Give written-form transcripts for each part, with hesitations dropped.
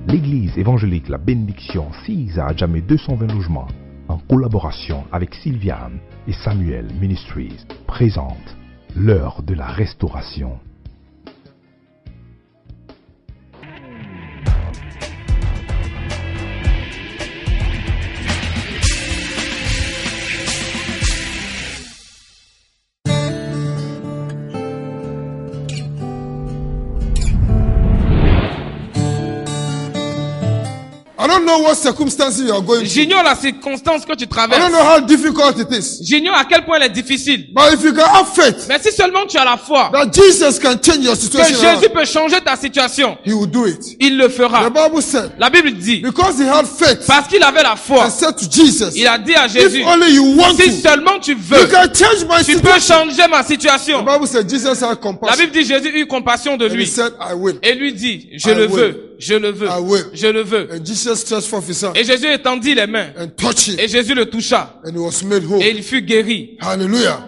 L'église évangélique La Bénédiction sise à Adjamé 220 logements, en collaboration avec Sylviane et Samuel Ministries, présente l'heure de la restauration. I don't know what circumstances you are going through. J'ignore la circonstance que tu I traverses. don't know how difficult it is. J'ignore à quel point elle est difficile. But if you can have faith Mais si seulement tu as la foi that Jesus can change your que situation Jésus around, peut changer ta situation, He will do it. il le fera. The Bible said, La Bible dit, because he had faith parce qu'il avait la foi, and said to Jesus, il a dit à Jésus, if only you want si to, seulement tu you veux, can change my tu peux situation. changer ma The situation. Bible said Jesus had La compassion. Bible dit, Jésus eut compassion de And he lui. said, I will. Et lui dit, je I le will. veux, je le veux, I will. je le veux. And Jesus stretched forth his hand Et Jésus étendit les mains. and touched him. Et Jésus le toucha. And he was made whole. Et il fut guéri. Hallelujah.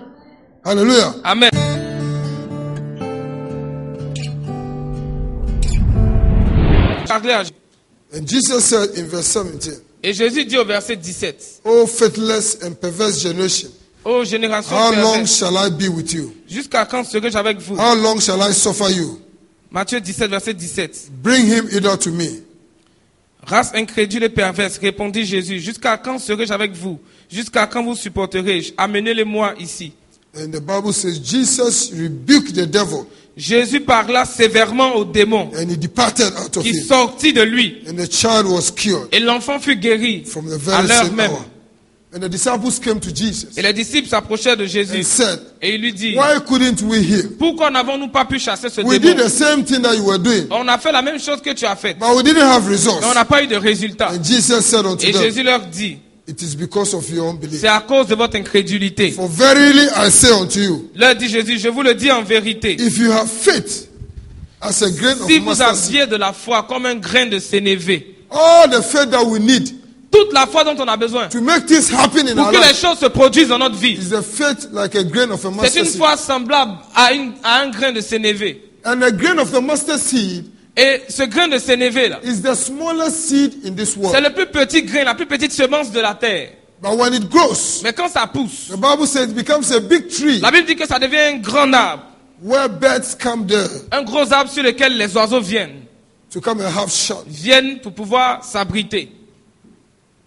Hallelujah. Amen. And Jesus said in verse 17, Et Jésus dit au verset 17, O faithless and perverse generation, ô génération how long perverse, shall I be with you? jusqu'à quand serai-je avec vous? How long shall I suffer you? Matthieu 17, verset 17. Bring him hither to me. Race incrédule et perverse, répondit Jésus, jusqu'à quand serai-je avec vous? Jusqu'à quand vous supporterai-je? Amenez-les-moi ici. And the Bible says Jesus rebuked the devil Jésus parla sévèrement au démon and he departed out of qui him. sortit de lui. And the child was cured Et l'enfant fut guéri from the à very l'heure same même. hour. And the disciples came to Jesus Et les disciples s'approchèrent de and Jésus said, et ils lui disent, why couldn't we heal? pourquoi n'avons-nous pas pu chasser ce We did démon? the same thing that you were doing, On a fait la même chose que tu as faite, but we didn't have mais on results. n'a pas eu de résultat. And Jesus said unto Et them, Jésus leur dit, it is because of your unbelief. c'est à cause de votre incrédulité. For verily I say unto you, Leur dit Jésus, je vous le dis en vérité, if you have faith as a grain si of vous mustard seed, aviez de la foi comme un grain de sénévé, all the faith that we need toute la foi dont on a besoin to make things happen in pour our que les life choses se produisent dans notre vie, is a faith like a grain of a c'est mustard une seed. foi semblable à un grain de sénévé. And a grain of the mustard seed Et ce grain de sénévé là, is the smallest seed in this c'est world. le plus petit grain, la plus petite semence de la terre. But when it grows, Mais quand ça pousse, the Bible says it becomes a big tree la Bible dit que ça devient un grand arbre. where birds come there Un gros arbre sur lequel les oiseaux to come and have shot. viennent pour pouvoir s'abriter.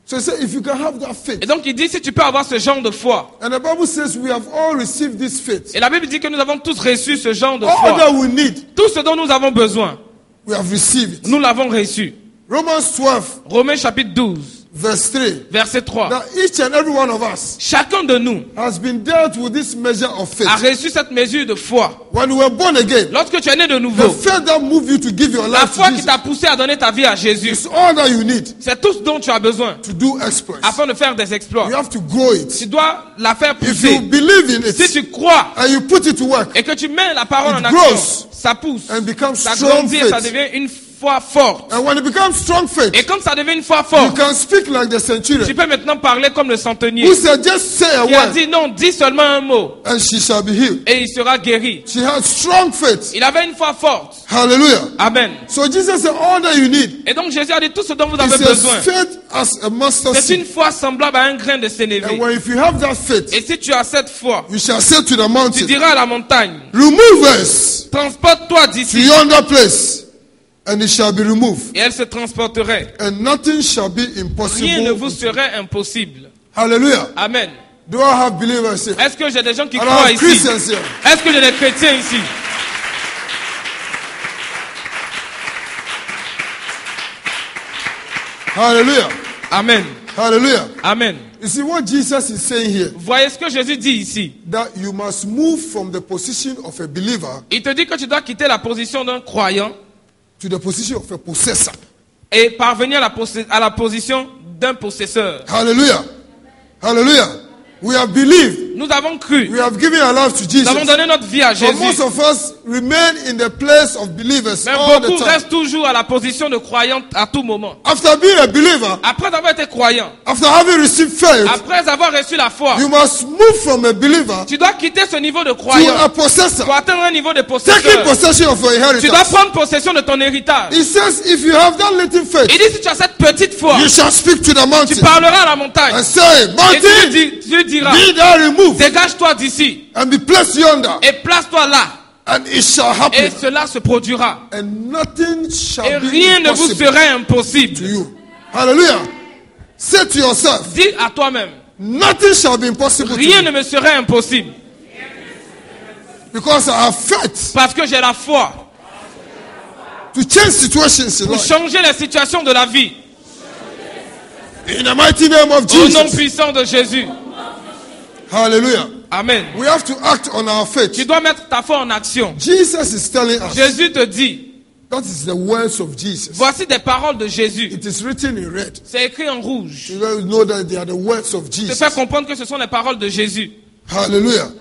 So he said, if you can have that faith. Et donc il dit, si tu peux avoir ce genre de foi. And the Bible says we have all received this faith. Et la Bible dit que nous avons tous reçu ce genre de All foi. that we need, Tout ce dont nous avons besoin, we have received it. nous l'avons reçu. Romans 12, Romains chapitre 12, verse 3. verset 3. Now each and every one of us Chacun de nous has been dealt with this measure of faith. a reçu cette mesure de foi. When you were born again, Lorsque tu es né de the nouveau, faith that moved you to give your la life foi to qui Jesus t'a poussé à donner ta vie à Jésus, is all that you need c'est tout ce dont tu as besoin to do exploits. afin de faire des exploits. You have to grow Tu it. dois la faire If you pousser. believe in Si it tu crois and you put it to work et que tu mets la parole It en action, grows ça pousse, and becomes ça strong grandit et ça faith. devient une foi forte. And when it becomes strong faith, Et quand ça devient une foi you forte, can speak like the tu centurion peux maintenant parler comme le centenier who said, just say a qui a word dit non, dis seulement un mot and she shall be healed. et il sera guéri. She had strong faith. Il avait une foi forte. Hallelujah. Amen. So Jesus said, all that you need Et donc Jésus a dit tout ce dont vous avez is a besoin. faith as a mustard C'est une seed. foi semblable à un grain de sénévé. And when if you have that faith, Et si tu as cette foi, you shall say to the tu mountain, diras à la montagne, remove us transporte-toi to d'ici. yonder place, and it shall be removed. Et elle se transporterait. And nothing shall be Rien ne impossible. vous serait impossible. Hallelujah. Amen. Do I have believers here? Est-ce que j'ai des gens qui And I croient have ici? Christians here. Est-ce que j'ai des chrétiens ici? Hallelujah. Amen. Hallelujah. Amen. You see what Jesus is saying here? Voyez ce que Jésus dit ici. That you must move from the position of a believer Il te dit que tu dois quitter la position d'un croyant to the position of a possessor. et parvenir à la position d'un possesseur. Hallelujah. Hallelujah. We have believed. Nous avons cru. We have given our lives to Nous avons Jesus. donné notre vie à But most Jésus. of us remain in the place of believers Mais all the beaucoup time. restent toujours à la position de croyants à tout moment. After being a believer, Après avoir été croyant, after having received faith, après avoir reçu la foi, you must move from a believer tu dois quitter ce niveau de to croyant a possessor. pour atteindre un niveau de Taking possesseur. possession of your Tu dois inheritance. prendre possession de ton héritage. He says, if you have that little Il faith, dit si tu as cette petite foi, you shall speak to the tu mountain parleras à la montagne. and say, Et mountain, tu diras, be thou removed dégage-toi d'ici and be placed yonder, et place-toi là. and it shall Et happen. cela se produira. And nothing Et shall be rien ne vous impossible serait to impossible. you. Hallelujah. Say to yourself, Dis à toi-même, nothing shall be impossible to rien you. ne me serait impossible. Because I have faith Parce que j'ai la foi to change situations in pour life. changer les situations de la vie. In the mighty name of Au nom Jesus. puissant de Jésus. Hallelujah. Amen. We have to act on our Tu faith. dois mettre ta foi en action. Jesus is telling us, Jésus te dit, that is the words of Jesus. voici des paroles de Jésus. It is written in red. C'est écrit en rouge. You know that they are the words of Te Jesus. faire comprendre que ce sont les paroles de Jésus. Hallelujah.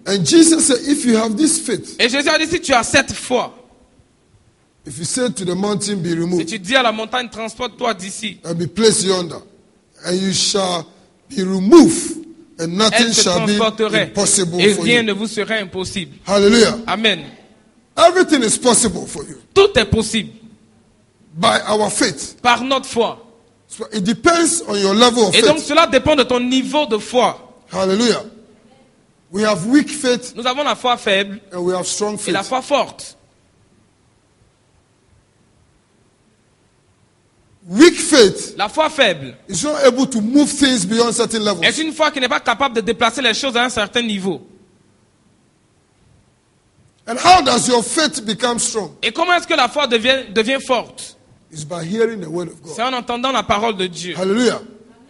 And Jesus said, if you have this faith, Et Jésus a dit, si tu as cette foi, if you say to the mountain, be si removed tu dis à la montagne, transporte-toi d'ici, and be placed yonder, and you shall be removed, and nothing elle se shall be transporterait. impossible Et for rien you. ne vous serait impossible. Hallelujah. Amen. Everything is possible for you Tout est possible by our faith. par notre foi. So it depends on your level of Et donc faith. cela dépend de ton niveau de foi. Hallelujah. We have weak faith Nous avons la foi faible and we have strong et la faith. foi forte. Weak faith La foi faible is not able to move things beyond certain levels. est une foi qui n'est pas capable de déplacer les choses à un certain niveau. And how does your faith become strong? Et comment est-ce que la foi devient forte? It's by hearing the word of C'est God. en entendant la parole de Dieu. Hallelujah.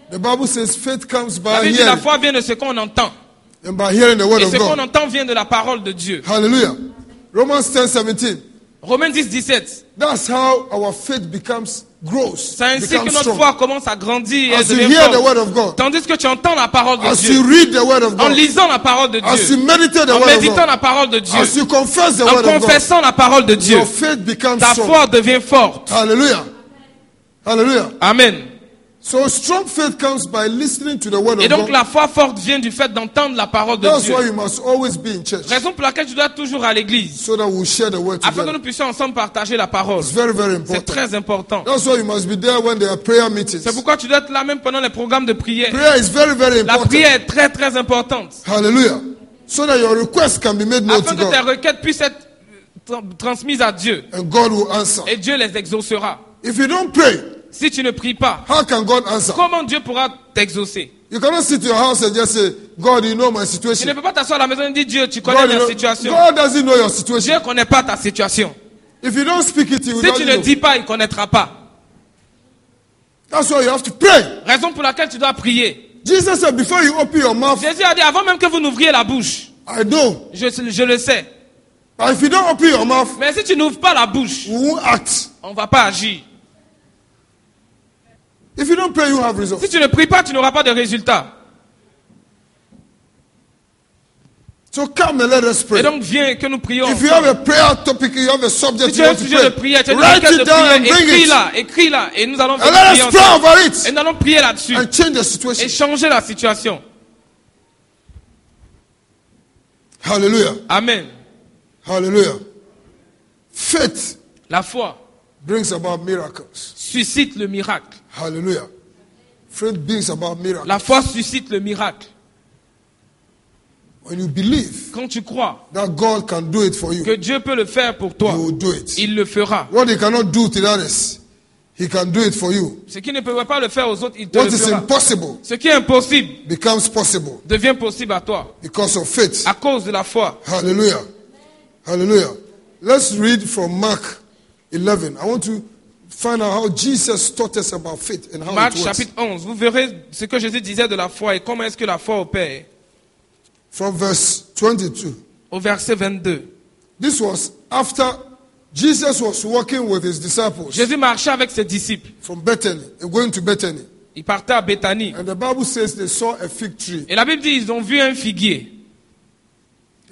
The Bible says faith comes La by Bible dit la hearing foi vient de ce qu'on entend. and by hearing the word Et of ce qu'on God. entend vient de la parole de Dieu. Hallelujah. Romans 10:17. Romains 10, 17. That's how our faith grows, C'est ainsi que becomes notre strong. foi commence à grandir et As you devient hear the forte. word of God, Tandis que tu entends la parole de as Dieu. you read the word of En God, lisant la parole de as you Dieu. meditate the En word of méditant God, la parole de Dieu. as you confess the En word of God, confessant la parole de Dieu. your faith becomes Ta strong. foi devient forte. Hallelujah. Hallelujah. Amen. So strong faith comes by listening to the word Et of donc God. la foi forte vient du fait d'entendre la parole de That's Dieu. why you must always be in church, Raison pour laquelle tu dois être toujours à l'église. so that we'll share the word Afin que together. nous puissions ensemble partager la parole. It's very, very C'est important. très important. That's why you must be there when there are prayer meetings. C'est pourquoi tu dois être là même pendant les programmes de prière. Prayer is very, very La important. prière est très très importante. Hallelujah. So that your request can be made known Afin to que tes God, requêtes puissent être transmises à Dieu. and God will answer. Et Dieu les exaucera. If you don't pray, Si tu ne pries pas, how can God answer? comment Dieu pourra t'exaucer? You cannot sit in your house and just say, God, you know my Tu ne situation. peux pas t'asseoir à la maison et dire Dieu, tu connais God, ma situation. God doesn't know your situation. Dieu ne connaît pas ta situation. If you don't speak it, he will Si not tu ne know. dis pas, il ne connaîtra pas. That's why you have to pray. Raison pour laquelle tu dois prier. Jesus said, before you open your mouth, Jésus a dit, avant même que vous n'ouvriez la bouche, I know. je le sais. But if you don't open your mouth, Mais si tu n'ouvres pas la bouche, we won't act. on ne va pas agir. If you don't pray, you have results. Si tu ne pries pas, tu n'auras pas de résultat. So come and let us pray. Et donc viens que nous prions. If you have a prayer topic, you have a Si subject tu you as un want to sujet de pray, prière, tu as une write requête de it down and prière, bring it. écris-la, et nous allons And prier let us pray ensemble. over Et it nous allons prier là-dessus. and change the Et situation. changer la situation. Hallelujah. Amen. Hallelujah. Faith La foi brings about miracles. suscite le miracle. Hallelujah. Faith brings about miracles. La foi suscite le miracle. When you believe Quand tu crois that God can do it for you, que Dieu peut le faire pour toi, He will do it. il le fera. What He cannot do to others, He can do it for you. Ce qui ne peut pas le faire aux autres, il te What le is fera. impossible Ce qui est impossible becomes possible devient possible à toi because of faith. à cause de la foi. Hallelujah. Hallelujah. Let's read from Mark 11. I want to find out how Jesus taught us about faith and how Marc it works. chapitre 11, vous verrez ce que Jésus disait de la foi et comment est-ce que la foi opère. From verse 22. Au verset 22. This was after Jesus was walking with his disciples Jésus marchait avec ses disciples from Bethany and going to Bethany. Ils partaient à Béthanie. And the Bible says they saw a fig tree. Et la Bible dit ils ont vu un figuier.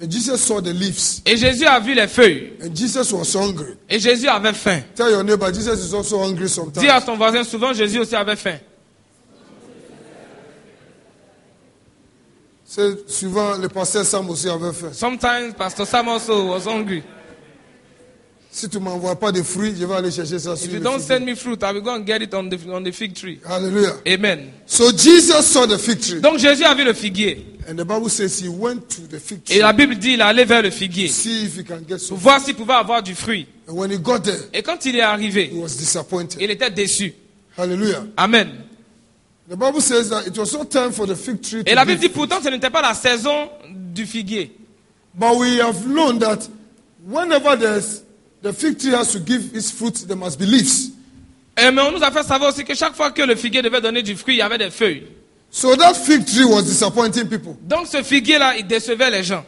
And Jesus saw the leaves. Et Jésus a vu les feuilles. And Jesus was hungry. Et Jésus avait faim. Tell your neighbor, Jesus is also hungry Dis sometimes. à ton voisin, souvent Jésus aussi avait faim. C'est souvent le pasteur Sam aussi avait faim. Sometimes Pastor Sam also was hungry. Si tu m'envoies pas de fruits, je vais aller chercher ça sur If you le don't figuier. send me fruit, I will go and get it on the fig tree. Hallelujah. Amen. So Jesus saw the fig tree. Donc Jésus a vu le figuier. And the Bible says he went to the fig Et tree la Bible dit il est allé vers le to figuier. see if he can get Pour some. voir s'il pouvait avoir du fruit. And when he got there, Et quand il est he arrivé, was disappointed. il était déçu. Hallelujah. Amen. The Bible says that it was not time for the fig tree Et la to Bible dit give. pourtant ce n'était pas la saison du figuier. But we have known that whenever the fig tree has to give its fruit, there must be leaves. Mais on nous a fait savoir aussi que chaque fois que le figuier devait donner du fruit, il y avait des feuilles. So that fig tree was disappointing people. Donc ce figuier-là, il décevait les gens.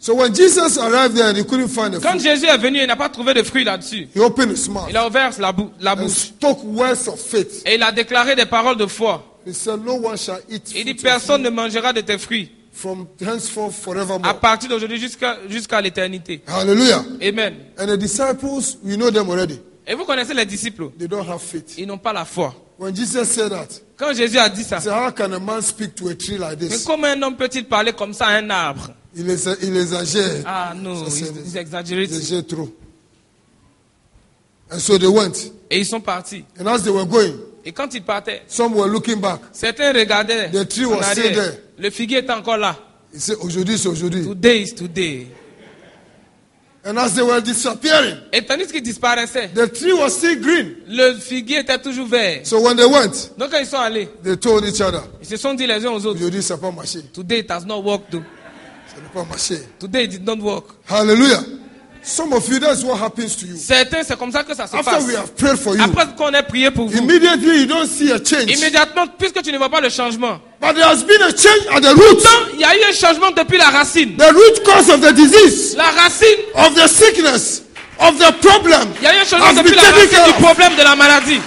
So when Jesus arrived there and he couldn't find the Quand fruit, Jésus est venu, il n'a pas trouvé de fruit là-dessus. he opened his mouth Il a ouvert la and bouche. spoke words of faith. Et il a déclaré des paroles de foi. He said, "No one shall eat Il dit, fruit of personne you ne mangera de tes fruits from henceforth à forevermore." partir d'aujourd'hui jusqu'à l'éternité. Hallelujah. Amen. And the disciples, we know them already. Et vous connaissez les disciples. They don't have faith. Ils n'ont pas la foi. When Jesus said that, Quand Jésus a dit ça, he said, "How can a man speak to a tree like mais this?" comment un homme peut-il parler comme ça à un arbre? Il exagère. Ah non, Ça, ils exagéraient. Il exagère trop. And so they went. Et ils sont partis. And as they were going, Et quand ils partaient, some were looking back. certains regardaient The tree en was still arrière. there. Le figuier était encore là. He said, aujourd'hui, c'est aujourd'hui. Today is today. And as they were disappearing, Et tandis qu'ils disparaissaient, the tree was still green. le figuier était toujours vert. So when they went, Donc quand ils sont allés, they told each other, ils se sont dit les uns aux autres, aujourd'hui, ça n'a pas marché. today it has not worked though. Ça n'a pas marché. Today it did not work. Hallelujah. Some of you, that's what happens to you. Certains, c'est comme ça que ça se After passe. we have prayed for you, Après qu'on ait prié pour vous, immediately you don't see a change. immédiatement, puisque tu ne vois pas le changement, But there has been a change at the root. donc il y a eu un changement depuis la racine. The root cause of the disease, La racine, of the sickness, of the problem, il y a eu un changement has been depuis la taken racine care du of. problème de la maladie.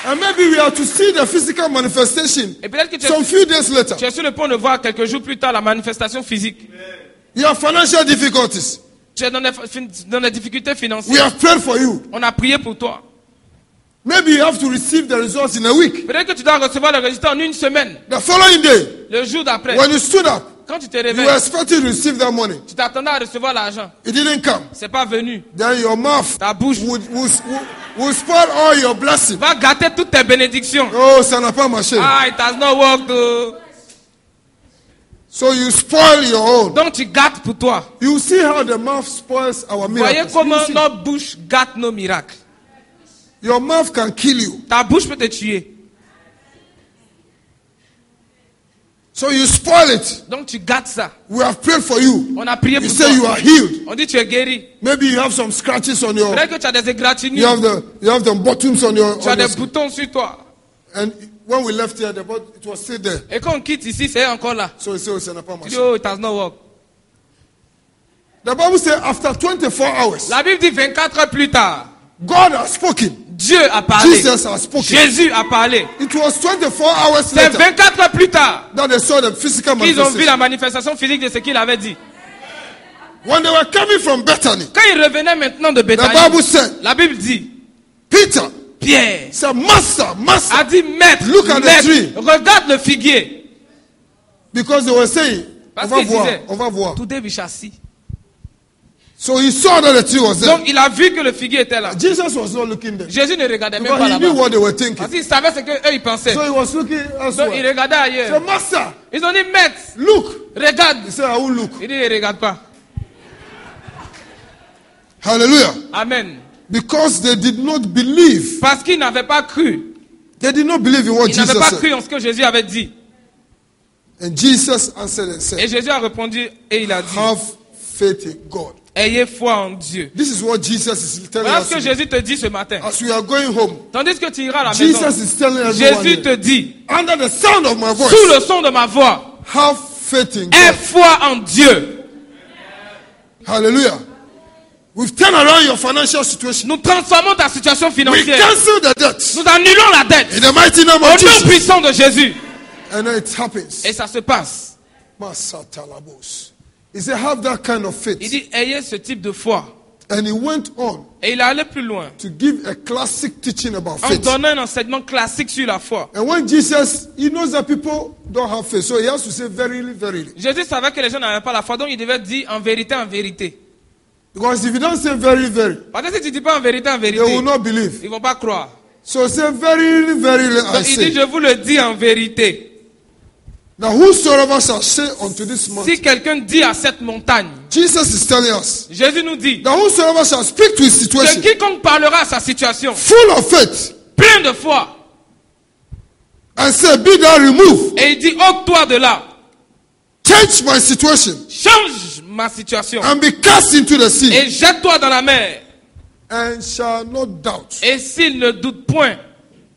And maybe we have to see the physical manifestation Et peut-être que some few days later. tu es sur le point de voir quelques jours plus tard la manifestation physique. You have financial difficulties. Tu es dans des difficultés We financières. have prayed for you. On a prié pour toi. Maybe you have to receive the results in a week. Peut-être que tu dois recevoir le résultat en une semaine. The following day, Le jour d'après, when you stood up, quand tu te you were réveilles, expecting to receive that money. tu t'attendais à recevoir l'argent. It didn't come. C'est pas venu. Then your mouth Ta bouche will spoil all your blessings. va gâter toutes tes bénédictions. Oh, ça n'a pas marché. Ah, it has not worked though. So you spoil your own. Donc tu gâtes pour toi. You see how the mouth spoils our Voyez miracles. comment You see. notre bouche gâte nos miracles. Your mouth can kill you. Ta bouche peut te tuer. So you spoil it. Donc tu gâtes ça. We have prayed for you. On a prié You pour say you toi. are healed. On dit tu es guéri. Maybe you have some scratches on your. Peut-être que tu as des You égratignures. have the buttons on your. Tu as on your des skin. boutons sur toi. And when we left here, it was still there. Et quand on quitte ici, c'est encore là. So you say, oh, ça n'a pas Tu dis, marché. oh, it has not worked. The Bible says after 24 hours, La Bible dit 24 heures plus tard, God has spoken. Dieu a parlé. Jesus has spoken. Jésus a parlé. It was 24 hours C'est later 24 heures plus tard that they saw the physical qu'ils ont vu manifestation. la manifestation physique de ce qu'il avait dit. When they were coming from Bethany, Quand ils revenaient maintenant de the Béthanie, Bible said, la Bible dit, Peter Pierre said, Master, Master, a dit, Maître, Look at the Maître, tree. regarde le figuier. because they were saying, Parce on va qu'il voir, disait, on va voir. Today we shall see. So he saw that the tree was there. Donc il a vu que le figuier était là. Jesus was not looking there. Jésus ne regardait même But pas he knew là-bas. what they were thinking. Parce qu'il savait ce qu'eux ils pensaient. So he was looking Donc il elsewhere. regardait He ailleurs. said, Master, Ils ont dit, Maître, look. regarde. He said, I will look. Il dit, ne regarde pas. Hallelujah. Amen. Because they did not believe. Parce qu'ils n'avaient pas cru. They did not believe in what Ils n'avaient Jesus pas said. cru en ce que Jésus avait dit. And Jesus answered and Et said, Jésus a répondu et il a dit, have faith in God. ayez foi en Dieu. This is what Jesus is telling Voilà us. ce que Jésus te dit ce matin. As we are going home, Tandis que tu iras à la Jesus maison, is telling everyone Jésus te here, dit, under the sound of my voice, sous le son de ma voix, have faith in aie God. foi en Dieu. Hallelujah. We've turned around your financial situation. Nous transformons ta situation We financière. cancel the debt. Nous annulons la dette. In the mighty name Au of nom Jesus. puissant de Jésus. And then it happens. Et ça se passe. Masatalabos. He said, have that kind of Il faith. dit, ayez ce type de foi. And he went on Et il est allé plus loin. to give a classic teaching about En faith. donnant un enseignement classique sur la foi. And when Jesus, he knows that people don't have faith. So he has to say verily, verily. Jésus savait que les gens n'avaient pas la foi, donc il devait dire en vérité, en vérité. Because if you don't say very, very, Parce que si tu ne dis pas en vérité, en they vérité, will not believe. ils ne vont pas croire. So say verily, verily, I Donc il dit, say. je vous le dis en vérité. Now whosoever shall say unto this Si mountain, quelqu'un dit à cette montagne, Jesus is telling us, Jésus nous dit, that whosoever shall speak to his que situation, quiconque parlera à sa situation, full of faith, plein de foi, and say, be thou removed, et il dit, ôte-toi de là, change my situation, change ma situation, and be cast into the sea, et jette-toi dans la mer. and shall not doubt. Et s'il ne doute point,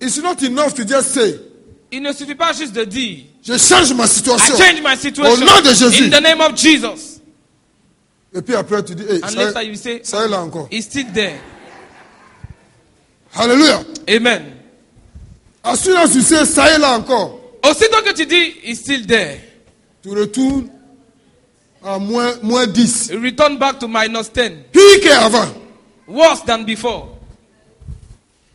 It's not enough to just say, il ne suffit pas juste de dire, je change ma I situation. change my situation Au nom de Jésus. in the name of Jesus. Et puis après tu dis, hey, And later you say, ça est là encore. he's still there. Hallelujah. Amen. As soon as you say, ça est là encore, Aussitôt que tu dis, he's still there, tu retournes à moins 10. you return back to -10. Pire qu'avant. Worse than before.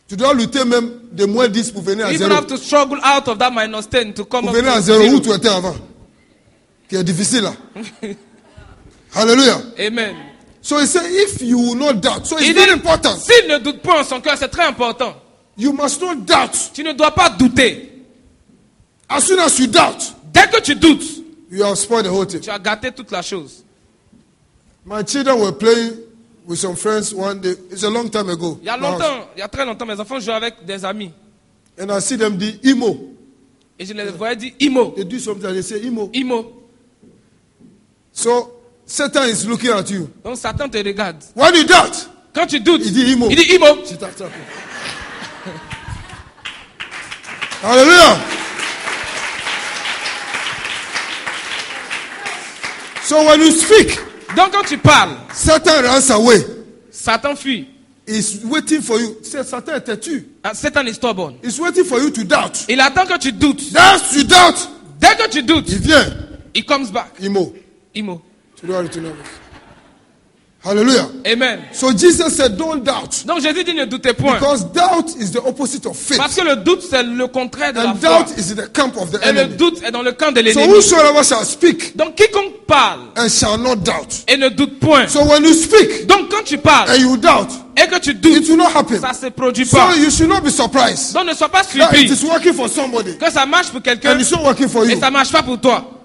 Tu dois lutter même de moins 10 pour venir à You even 0. have to struggle out of that -10 to come Pour up venir à to 0 où 0. tu étais avant. Qui est difficile là. Hallelujah. Amen. So he said, if you will not doubt, so it's Il very dit, important. s'il ne doute pas en son cœur, c'est très important. You must not doubt. Tu ne dois pas douter. As soon as you doubt, Dès que tu doutes, you have spoiled the whole thing. tu as gâté toute la chose. My children were playing with some friends one day. It's a long time ago. Il y a longtemps, il y a très longtemps, mes enfants jouaient avec des amis. And I see them do emo. Et je les voyais dire Imo, They do something and they say emo. Imo. So Satan is looking at you. Donc Satan te regarde. When you doubt, Quand tu doutes, il dit Imo. il dit Imo. C'est attrapé. Hallelujah. So when you speak, Donc quand tu parles, Satan runs away. Satan fuit. He's waiting for you. C'est Satan est têtu. Satan is stubborn. He's waiting for you to doubt. Il attend que tu doutes. That's you doubt. Dès que tu doutes, Il vient. il comes back. Imo. Imo. Tu dois retourner avec. Hallelujah. Amen. So Jesus said, don't doubt. Donc Jésus dit ne doutez point. Because doubt is the opposite of faith. Parce que le doute c'est le contraire de la And foi. doubt is in the camp of the Et le enemy. doute est dans le camp de So l'ennemi. whosoever shall speak Donc quiconque parle and shall not doubt. et ne doute point. So when you speak Donc quand tu parles and you doubt, et que tu it doutes, will not happen. ça se produit So pas. you should not be surprised Donc ne sois pas that it surpris is working for somebody que ça marche pour quelqu'un and it's not working for et you. ça marche pas pour toi.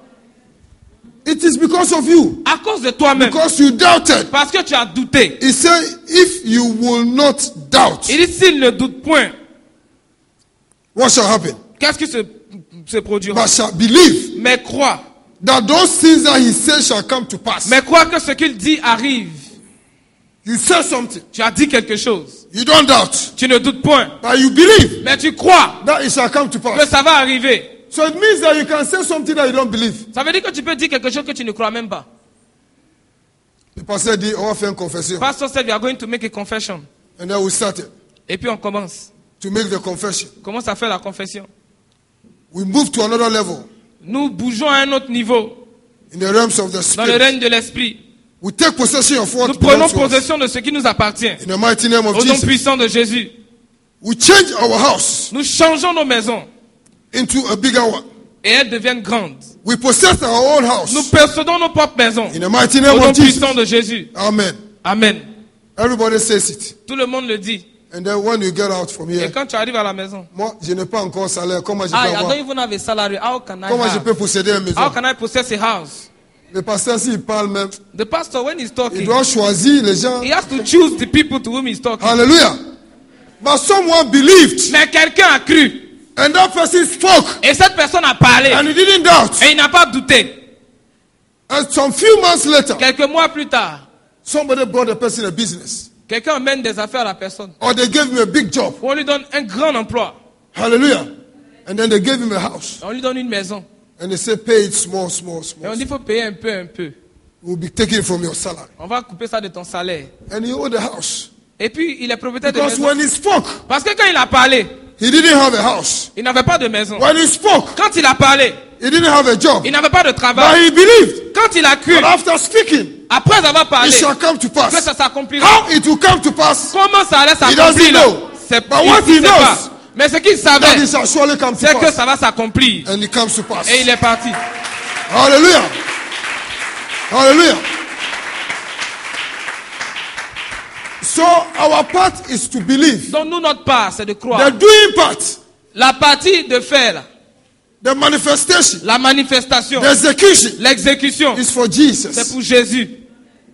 It is because of you. À cause de toi-même. Because you doubted. Parce que tu as douté. He said, if you will not doubt, Il dit s'il ne doute point, what shall happen? qu'est-ce qui se produira? But shall believe Mais crois. that those things that he said shall come to pass. Mais crois que ce qu'il dit arrive. You said something. Tu as dit quelque chose. You don't doubt. Tu ne doutes point. But you believe Mais tu crois that it shall come to que pass. ça va arriver. So it means that you can say something that you don't believe. Ça veut dire que tu peux dire quelque chose que tu ne crois même pas. Le pasteur dit, on va faire une confession. Pastor said we are going to make a confession. And then we started Et puis on commence. to make the confession. Commence à faire la confession. We move to another level Nous bougeons à un autre niveau. in the realms of the Dans le spirit. règne de l'esprit. We take possession of what Nous prenons belongs to us. possession de ce qui nous appartient. In the mighty name of Au nom Jesus. puissant de Jésus. We change our house Nous changeons nos maisons. into a bigger one. Et elles deviennent grandes. We possess our own house. Nous possédons nos propres maisons. In the mighty Au name nom of Jesus. puissant de Jésus. Amen. Amen. Everybody says it. Tout le monde le dit. And then when you get out from Et here, quand tu arrives à la maison. moi, je n'ai pas encore salaire. Comment je I peux don't avoir? even have a salary. How can I Comment je peux have? posséder une How maison? can I possess a house? Le pasteur, s'il parle même, The pastor, when he's il talking, doit choisir les gens. he has to choose the people to whom he's talking. Hallelujah. But someone believed. Mais quelqu'un a cru. And that person spoke. Et cette personne a parlé. And he didn't doubt. Et il n'a pas douté. And some few months later, Quelques mois plus tard, somebody brought the person a business. quelqu'un mène des affaires à la personne. Or they gave him a big job. On lui donne un grand emploi. Hallelujah. And then they gave him a house. On lui donne une maison. And they say, pay it small, small, Et small. on dit qu'il faut payer un peu, un peu. will be taken from your salary. On va couper ça de ton salaire. And he owned the house. Et puis, il est propriétaire de Because maison. when he spoke, Parce que quand il a parlé, he didn't have a house. il n'avait pas de maison. When he spoke, Quand il a parlé, he didn't have a job. il n'avait pas de But travail. he believed Quand il a cru, that after speaking, après avoir parlé, it shall come to que pass. ça s'accomplira. How it will come to pass, Comment ça allait He s'accomplir doesn't là? know. C'est But what il he sait knows, pas. Mais ce qu'il that savait, it shall surely come to c'est que pass. ça va s'accomplir. And it comes to pass. Et il est parti. Hallelujah. Hallelujah. So our part is to believe. Donc nous, notre part, c'est de The croire. doing part, La partie de faire, the manifestation, la manifestation, the execution l'exécution, is for c'est Jesus. pour Jésus.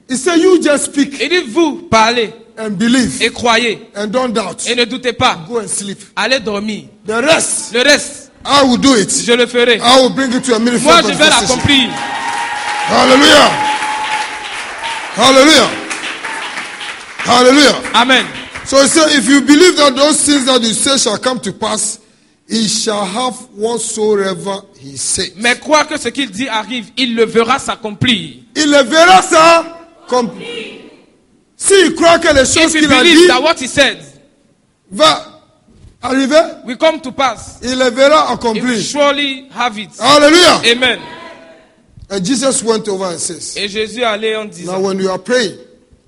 He said, you just speak Il dit, vous, parlez and believe et croyez and don't doubt. et ne doutez pas. Go and sleep. Allez dormir. The rest, Le reste, I will do it. je le ferai. I will bring it to a Moi, meaningful je vais manifestation. l'accomplir. Hallelujah. Hallelujah. Hallelujah. Amen. So he said, if you believe that those things that you say shall come to pass, he shall have whatsoever he said. Mais croire que ce qu'il dit arrive, il le verra s'accomplir. Il le verra ça comme... S'il croit que les choses If he qu'il a believes dit that what he said va arriver, will come to pass, il le verra he will accompli. surely have it. Hallelujah. Amen. And Jesus went over and says, Et Jésus allait en now disant, when you are praying,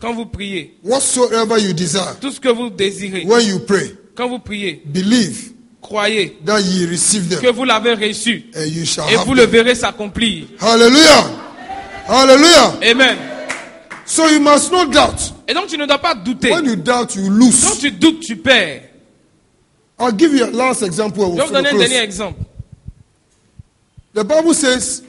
quand vous priez, whatsoever you desire, tout ce que vous désirez, when you pray, quand vous priez, believe croyez that ye receive que them vous l'avez reçu and you shall et have vous le them. verrez s'accomplir. Hallelujah. Hallelujah. Amen. So you must not doubt. Et donc tu ne dois pas douter. When you doubt, you Quand lose. tu doutes, tu perds. I'll give you a last example. Je vais vous donner un Close. dernier exemple. The Bible says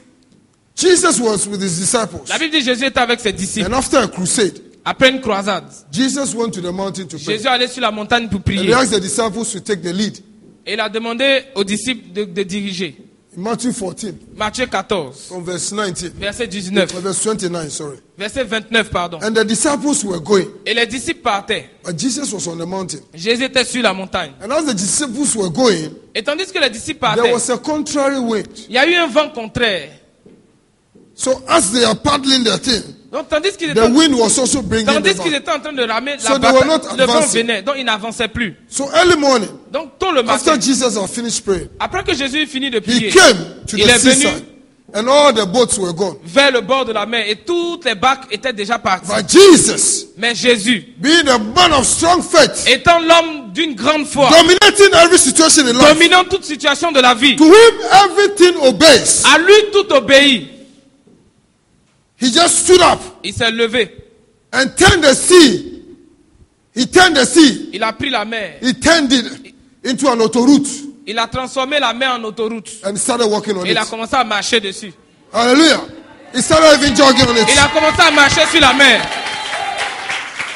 Jesus was with his disciples. La Bible dit Jésus était avec ses disciples. And after a crusade, Après une croisade, Jesus went to the mountain to pray. Jésus allait sur la montagne pour And he prier. asked the disciples to take the lead. Et il a demandé aux disciples de diriger. In Matthew 14, Matthieu 14, from verse 19, verset 19, verse 29, sorry. verset 29, pardon. And the disciples were going, Et les disciples partaient. but Jesus was on the mountain. Jésus était sur la montagne. And as the disciples were going, Et tandis que les disciples there partaient, was a contrary wind. il y a eu un vent contraire. So as they are paddling their thing, Donc tandis qu'ils the étaient, wind was also bringing them tandis qu'ils back. étaient en train de ramer So la they were bataille, not le vent advancing. venait, donc ils n'avançaient plus. So early morning, Donc tôt le matin, after Jesus had finished praying, après que Jésus eut fini de he prier, came to il the est venu seaside, and all the boats were gone. vers le bord de la mer et toutes les barques étaient déjà parties. But Jesus, Mais Jésus, being a man of strong faith, étant l'homme d'une grande foi, dominating every situation in life, dominant toute situation de la vie, to him everything obeys. à lui tout obéit. He just stood up Il s'est levé, and turned the sea. He turned the sea. il a pris la mer, He turned it into an autoroute il a transformé la mer en autoroute and started walking on et il a it. commencé à marcher dessus. Hallelujah. He started even jogging on Il it. a commencé à marcher sur la mer.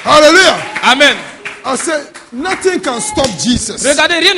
Hallelujah. Amen. I said, nothing can stop Jesus. Regardez, rien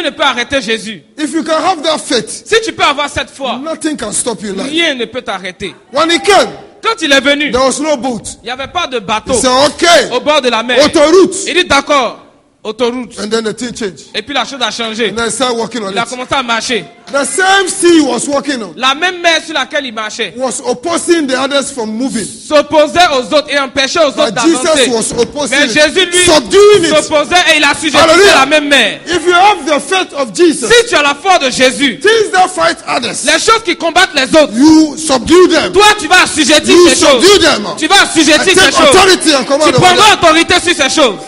ne peut arrêter Jésus. If you can have that faith, Si tu peux avoir cette foi, nothing can stop you in life. rien ne peut t'arrêter. When he came, Quand il est venu, there was no boat. il n'y avait pas de He bateau said, okay, au bord de la mer. autoroute. Il dit d'accord, autoroute. And then the thing changed. Et puis la chose a changé. And then he started walking on Il a it. commencé à marcher. The same sea he was walking on La même mer sur laquelle il marchait was opposing the others from moving. s'opposait aux autres et empêchait aux autres But Jesus d'avancer. was opposing Mais it, Jésus, lui, subduing it. s'opposait et il a sujeté Hallelujah. la même mer. If you have the faith of Jesus, Si tu as la foi de Jésus, things that fight others, les choses qui combattent les autres, you subdue them. toi tu vas assujettir You ces choses. subdue them. Tu vas And assujettir take ces choses. authority and Tu command over prendras them. autorité sur ces choses.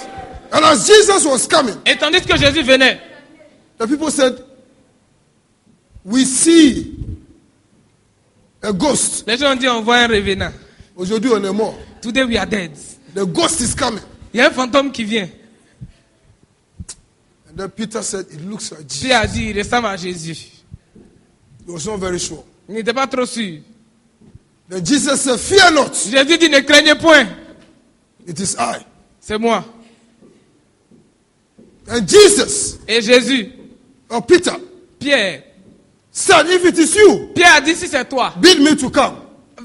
And as Jesus was coming, Et tandis que Jésus venait, the people said, we see a ghost. les gens ont dit on voit un revenant. Aujourd'hui, on est mort. Today we are dead. The ghost is coming. Il y a un fantôme qui vient. And then Peter said, it looks like Jesus. Pierre a dit il ressemble à Jésus. He was not very sure. Il n'était pas trop sûr. Then Jesus said, fear not. Jésus dit ne craignez point. It is I. C'est moi. And Jesus, Et Jésus, or Peter, Pierre, said, if it is you, Pierre a dit si c'est toi, bid me to come.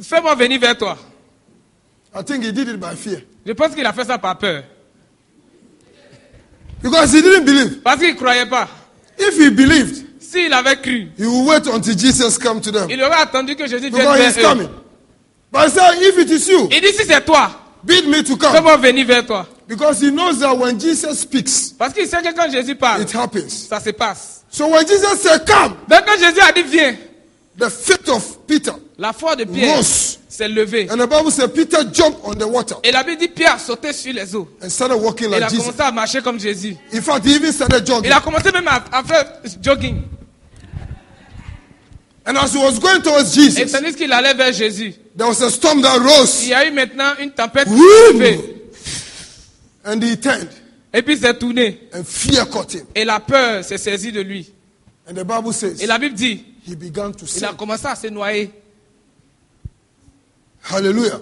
fais-moi venir vers toi. I think he did it by fear. Je pense qu'il a fait ça par peur. Because he didn't believe. Parce qu'il ne croyait pas. If he believed, S'il avait cru, he would wait until Jesus come to them. il aurait attendu que Jésus vienne Because he's vers eux. coming. But he said, if it is you, Il dit, si c'est toi, bid me to come. fais-moi venir vers toi. Because he knows that when Jesus speaks, Parce qu'il sait que quand Jésus parle, it happens. ça se passe. So when Jesus said, come, Donc quand Jésus a dit, viens, the faith of Peter la foi de Pierre rose. s'est levée. And the Bible said Peter jumped on the water Et la Bible dit, Pierre a sauté sur les eaux. and started walking Il a like Jesus. commencé à marcher comme Jésus. In fact, he even started jogging. Il a commencé même à faire jogging. And as he was going towards Et Jesus, tandis qu'il allait vers Jésus, there was a storm that rose. il y a eu maintenant une tempête qui Woo! s'est levée. And he turned, Et puis il s'est tourné. and fear caught him. Et la peur s'est saisie de lui. And the Bible says Et la Bible dit, he began to il a sink. commencé à se noyer. Hallelujah.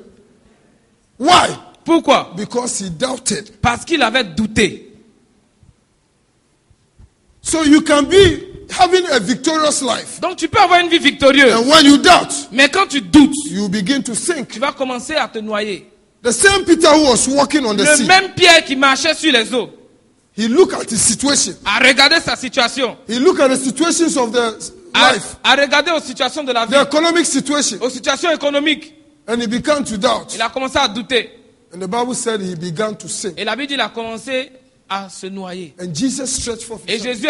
Why? Pourquoi? Because he doubted. Parce qu'il avait douté. So you can be having a victorious life. Donc tu peux avoir une vie victorieuse. And when you doubt, Mais quand tu doutes, you begin to sink. tu vas commencer à te noyer. The same Peter who was walking on the Le sea, même Pierre qui marchait sur les eaux he looked at his situation. a regardé sa situation. He looked at the situations of the life, A regardé aux situations de la vie, the economic situation, aux situations économiques. and he began to doubt. Il a commencé à douter. And the Bible said he began to sink. Et la Bible dit qu'il a commencé à se noyer. And Jesus stretched forth Et his hand Jésus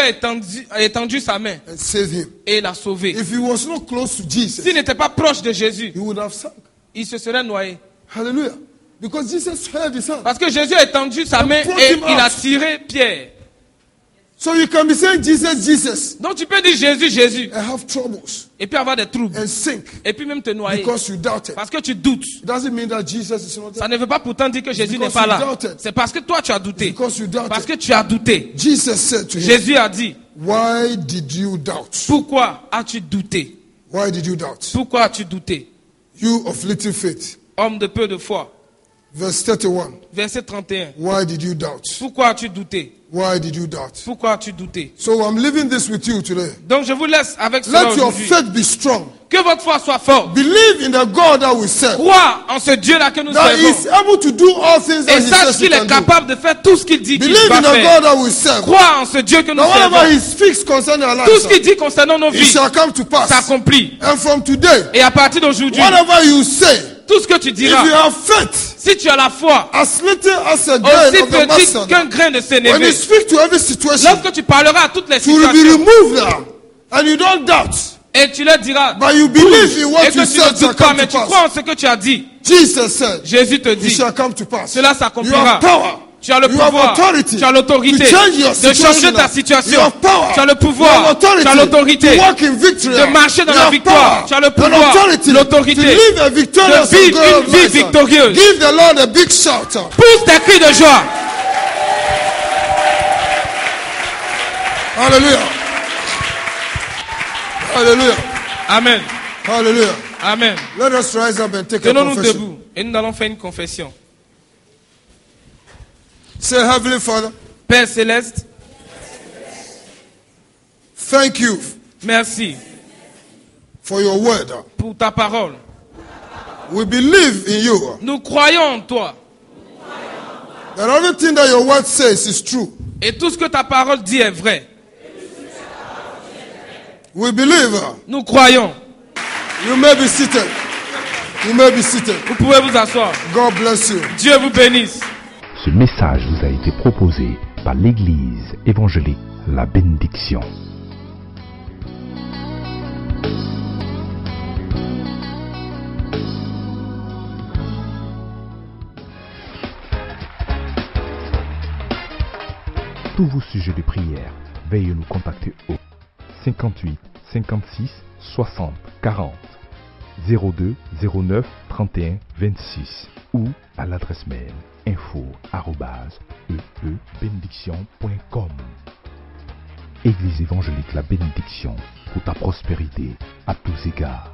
a étendu sa main and saved him. et l'a sauvé. If he was not close to Jesus, S'il n'était pas proche de Jésus, he would have sunk. il se serait noyé. Hallelujah. Because Jesus held his hand. Parce que Jésus a étendu sa main et il a tiré Pierre. So you can be saying Jesus, Jesus, Donc tu peux dire Jésus, Jésus, and have troubles et puis avoir des troubles, and sink et puis même te noyer. because you doubted. Parce que tu doutes. It doesn't mean that Jesus is not Ça there. ne veut pas pourtant dire que Jésus n'est because pas you là. doubted. C'est parce que toi tu as douté. Because you doubted. Parce que tu as douté. Jesus said to him, Jésus a dit, why did you doubt? pourquoi as-tu douté? Why did you doubt? Pourquoi as-tu douté? You of little faith. Homme de peu de foi. Verse 31. Verset 31. Why did you doubt? Pourquoi as-tu douté? Why did you doubt? Pourquoi as-tu douté? So I'm leaving this with you today. Donc je vous laisse avec cela Let your aujourd'hui. faith be strong. Que votre foi soit forte. Believe in the God that we serve. Crois en ce Dieu-là que nous That is servons. able to do all things that Et he sache says he qu'il est can do. capable de faire tout ce qu'il dit qu'il Believe va in the faire. God that we serve. Crois en ce Dieu que nous Now whatever servons. he speaks concerning our Tout ce lives, qu'il dit concernant nos it vies shall come to pass. s'accomplit. And from today, Et à partir d'aujourd'hui, whatever you say, tout ce que tu if diras, you have faith, si tu as la foi, as little as a grain aussi of the petite mustard, qu'un grain de when you sénévé, speak to every situation, lorsque tu parleras à toutes les it will be situations, removed now. And you don't doubt, et tu leur diras, but you believe in et what que you tu ne said shall doutes pas, come mais to tu pass. crois en ce que tu as dit, Jesus said, Jésus te it dit, shall come to pass. cela You s'accomplira. have power. Tu as le You have pouvoir, authority tu as l'autorité to change your de situation changer ta now. situation. You have power. Tu as le You have pouvoir, authority tu as l'autorité to walk in victory. de marcher dans You la have victoire. power. Tu as le And pouvoir, authority l'autorité to live a victorious de vivre and glorious une vie life. victorieuse. Give the Lord a big shout. Pousse tes cris de joie. Hallelujah. Hallelujah. Amen. Hallelujah. Amen. Let us rise up and take a Tenons-nous confession. debout et nous allons faire une confession. Say, Heavenly Father, Père céleste, thank you merci for your word. pour ta parole. We believe in you. Nous croyons en toi. That everything that your word says is true. Et tout ce que ta parole dit est vrai. We believe. Nous croyons. You may be seated. You may be seated. Vous pouvez vous asseoir. God bless you. Dieu vous bénisse. Ce message vous a été proposé par l'Église évangélique La Bénédiction. Tous vos sujets de prière, veuillez nous contacter au 58 56 60 40 02 09 31 26 ou à l'adresse mail info@eebénédiction.com. Église évangélique La Bénédiction, pour ta prospérité à tous égards.